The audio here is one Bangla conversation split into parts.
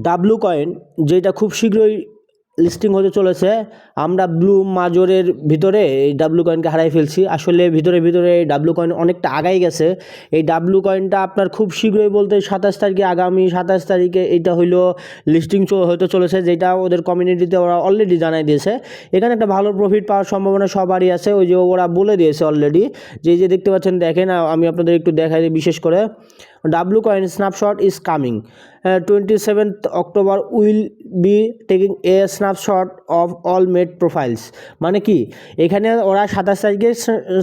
ডাব্লু কয়েন যেটা খুব শীঘ্রই লিস্টিং হতে চলেছে। আমরা ব্লু মাজরের ভিতরে এই ডাব্লু কয়েনকে হারাই ফেলছি। আসলে ভিতরে এই ডাব্লু কয়েন অনেকটা আগাই গেছে। এই ডাব্লু কয়েনটা আপনার খুব শীঘ্রই বলতে 27 তারিখে, আগামী 27 তারিখে এটা হইলো লিস্টিং হতে চলেছে, যেটা ওদের কমিউনিটিতে ওরা অলরেডি জানাই দিয়েছে। এখানে একটা ভালো প্রফিট পাওয়ার সম্ভাবনা সবারই আছে। ওই যে ওরা বলে দিয়েছে অলরেডি, যে দেখতে পাচ্ছেন, দেখেন আমি আপনাদের একটু দেখাই দিই। বিশেষ করে W coin snapshot is coming 27th October will be taking a snapshot of all made profiles. মানে কি, এখানে ওরা 27 তারিখে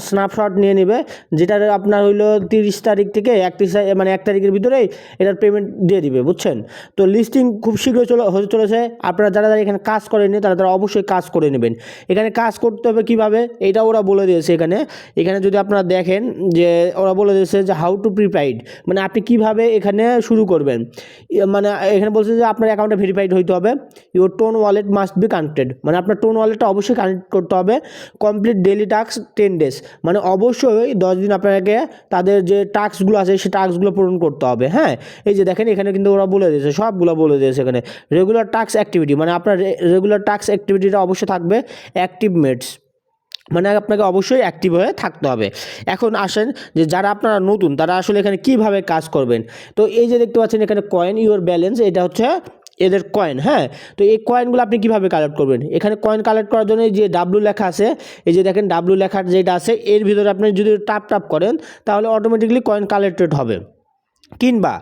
স্ন্যাপশট নিয়ে নেবে, যেটা আপনার হইলো 30 তারিখ থেকে 31 মানে 1 তারিখের ভিতরেই এটার পেমেন্ট দিয়ে দিবে, বুঝছেন? তো লিস্টিং খুব শীঘ্রই হতে চলেছে। আপনারা যারা এখানে কাজ করেননি তারা অবশ্যই কাজ করে নেবেন। এখানে কাজ করতে হবে কীভাবে, এটা ওরা বলে দিয়েছে। এখানে যদি আপনারা দেখেন, যে ওরা বলে দিয়েছে যে হাউ টু প্রিপাইড, মানে আপনি কিভাবে এখানে শুরু করবেন। মানে এখানে বলছে যে আপনার অ্যাকাউন্টে ভেরিফাইড হইতে হবে। Your tone wallet must be connected, মানে আপনার টোন ওয়ালেটটা অবশ্যই কানেক্ট করতে হবে। কমপ্লিট ডেইলি টাস্ক 10 days, মানে অবশ্যই 10 দিন আপনাকে তাদের যে টাস্কগুলো আছে সেই টাস্কগুলো পূরণ করতে হবে। হ্যাঁ, এই যে দেখেন এখানে কিন্তু ওরা বলে দিয়েছে, সবগুলো বলে দিয়েছে। এখানে রেগুলার টাস্ক অ্যাক্টিভিটি, মানে আপনার রেগুলার টাস্ক অ্যাক্টিভিটিটা অবশ্যই থাকবে। অ্যাক্টিভ মেটস, মানে আপনাকে অবশ্যই অ্যাক্টিভ হয়ে থাকতে হবে। এখন আসেন যে যারা আপনারা নতুন, তারা আসলে এখানে কিভাবে কাজ করবেন। তো এই যে দেখতে পাচ্ছেন এখানে কয়েন ইউর ব্যালেন্স, এটা হচ্ছে এদের কয়েন। হ্যাঁ, তো এই কয়েনগুলো আপনি কীভাবে কালেক্ট করবেন। এখানে কয়েন কালেক্ট করার জন্য যে ডাব্লু লেখা আছে, এই যে দেখেন ডাব্লু লেখার যেটা আছে, এর ভিতরে আপনি যদি টাপ করেন তাহলে অটোমেটিকলি কয়েন কালেক্টেড হবে। কিংবা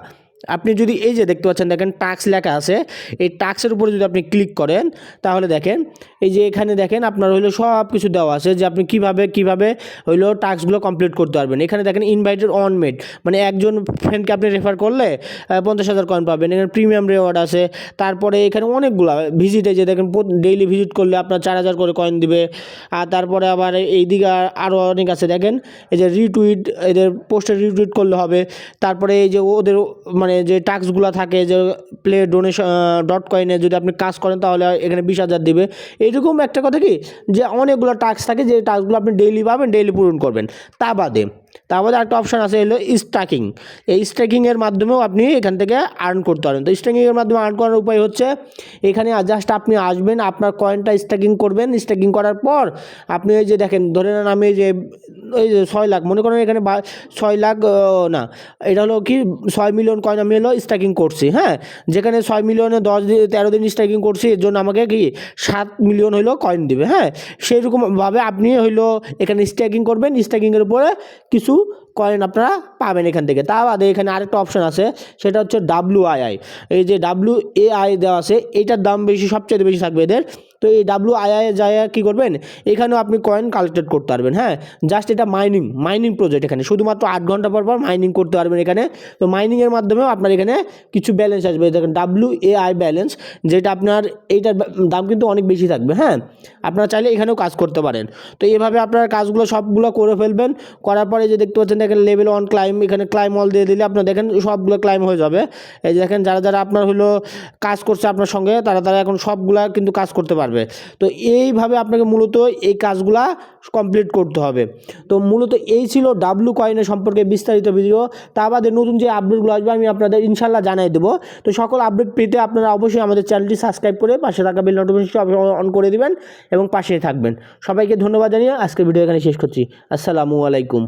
আপনি যদি এই যে দেখতে পাচ্ছেন, দেখেন টাস্ক লেখা আছে, এই টাস্কের উপরে যদি আপনি ক্লিক করেন তাহলে দেখেন এই যে এখানে দেখেন আপনার হইলো সব কিছু দেওয়া আছে, যে আপনি কিভাবে হইলো টাস্কগুলো কমপ্লিট করতে পারবেন। এখানে দেখেন ইনভাইটেড অন মেড, মানে একজন ফ্রেন্ডকে আপনি রেফার করলে 50,000 কয়েন পাবেন। এখানে প্রিমিয়াম রিওয়ার্ড আছে। তারপরে এখানে অনেকগুলো ভিজিট, এই যে দেখেন ডেইলি ভিজিট করলে আপনার 4,000 করে কয়েন দিবে। আর তারপরে আবার এইদিকে আরও অনেক আছে। দেখেন এই যে রিটুইট, এদের পোস্টে রিটুইট করলে হবে। তারপরে এই যে ওদের মানে যে টাস্কগুলো থাকে, যে প্লে ডোনেশন .coin যদি আপনি কাজ করেন তাহলে এখানে 20,000 দিবে। এইরকম একটা কথা কি, যে অনেকগুলো টাস্ক থাকে, যে টাস্কগুলো আপনি ডেইলি পাবেন, ডেইলি পূরণ করবেন। তা বাদে একটা অপশান আছে, হলো স্ট্যাকিং। এই স্ট্যাকিংয়ের মাধ্যমেও আপনি এখান থেকে আর্ন করতে পারেন। তো স্ট্যাকিংয়ের মাধ্যমে আর্ন করার উপায় হচ্ছে, এখানে জাস্ট আপনি আসবেন, আপনার কয়েনটা স্ট্যাকিং করবেন। স্ট্যাকিং করার পর আপনি এই যে দেখেন, ধরে নেন আমি এই যে 6 লাখ, মনে করেন এখানে 6 লাখ না, এটা হলো কি 6 মিলিয়ন কয়েন আমি হলো স্ট্যাকিং করছি। হ্যাঁ, যেখানে 6 মিলিয়নে 13 দিন স্ট্যাকিং করছি, এর জন্য আমাকে কি 7 মিলিয়ন হইলো কয়েন দিবে। হ্যাঁ, সেইরকমভাবে আপনি হইলো এখানে স্ট্যাকিং করবেন। স্ট্যাকিংয়ের উপরে কিছু কয়েন আপনারা পাবেন এখান থেকে। তা বাদে এখানে আরেকটা অপশান আছে, সেটা হচ্ছে WII। এই যে WAI দেওয়া আছে, এইটার দাম বেশি, সবচেয়ে বেশি থাকবে এদের। তো এই WII যায় কী করবেন, এখানেও আপনি কয়েন কালেক্টেড করতে পারবেন। হ্যাঁ, জাস্ট এটা মাইনিং প্রজেক্ট। এখানে শুধুমাত্র 8 ঘন্টা পর মাইনিং করতে পারবেন এখানে। তো মাইনিংয়ের মাধ্যমেও আপনার এখানে কিছু ব্যালেন্স আসবে। দেখেন WAI ব্যালেন্স, যেটা আপনার এইটার দাম কিন্তু অনেক বেশি থাকবে। হ্যাঁ, আপনারা চাইলে এখানেও কাজ করতে পারেন। তো এইভাবে আপনার কাজগুলো সবগুলো করে ফেলবেন। করার পরে যে দেখতে পাচ্ছেন, দেখেন লেভেল 1 ক্লাইম, এখানে ক্লাইম অল দিয়ে দিলে আপনার দেখেন সবগুলো ক্লাইম হয়ে যাবে। এই যে দেখেন যারা আপনার হলো কাজ করছে আপনার সঙ্গে, তারা এখন সবগুলা কিন্তু কাজ করতে পারবে। তো এইভাবে আপনাকে মূলত এই কাজগুলা কমপ্লিট করতে হবে। তো মূলত এই ছিল ডাব্লু কয়েনের সম্পর্কে বিস্তারিত ভিডিও। তা বাদে নতুন যে আপডেটগুলো আসবে আমি আপনাদের ইনশাল্লাহ জানাই দেবো। তো সকল আপডেট পেতে আপনারা অবশ্যই আমাদের চ্যানেলটি সাবস্ক্রাইব করে পাশে থাকা বেল নোটিফিকেশন অন করে দিবেন এবং পাশেই থাকবেন। সবাইকে ধন্যবাদ জানিয়ে আজকের ভিডিও এখানে শেষ করছি। আসসালামু আলাইকুম।